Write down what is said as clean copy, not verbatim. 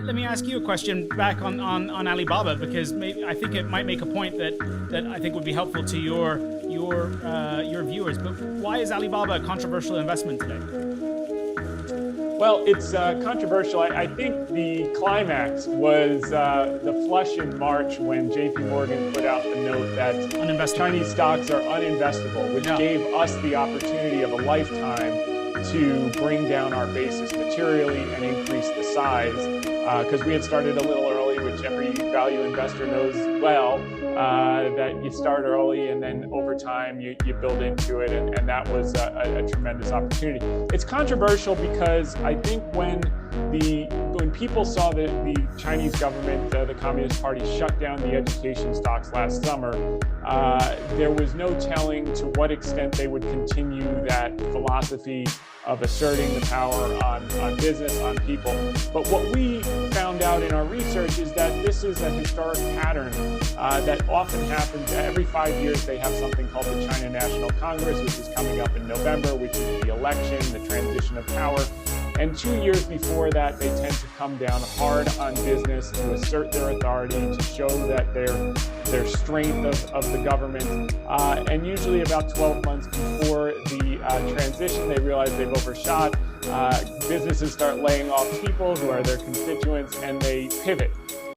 let me ask you a question back on Alibaba, because I think it might make a point that I think would be helpful to your viewers. But why is Alibaba a controversial investment today? Well, it's controversial. I think the climax was the flush in March when JP Morgan put out the note that Chinese stocks are uninvestable, which gave us the opportunity of a lifetime to bring down our basis materially and increase the size, because we had started a little early, which every value investor knows well, that you start early and then over time you build into it, and that was a tremendous opportunity. It's controversial because I think when people saw that the Chinese government, the Communist Party, shut down the education stocks last summer, there was no telling to what extent they would continue that philosophy of asserting the power on business, on people. But what we found out in our research is that this is a historic pattern that often happens. Every 5 years they have something called the China National Congress, which is coming up in November, which is the election, the transition of power. And 2 years before that, they tend to come down hard on business to assert their authority, to show that their strength of the government. And usually about 12 months before the transition, they realize they've overshot. Businesses start laying off people who are their constituents, and they pivot.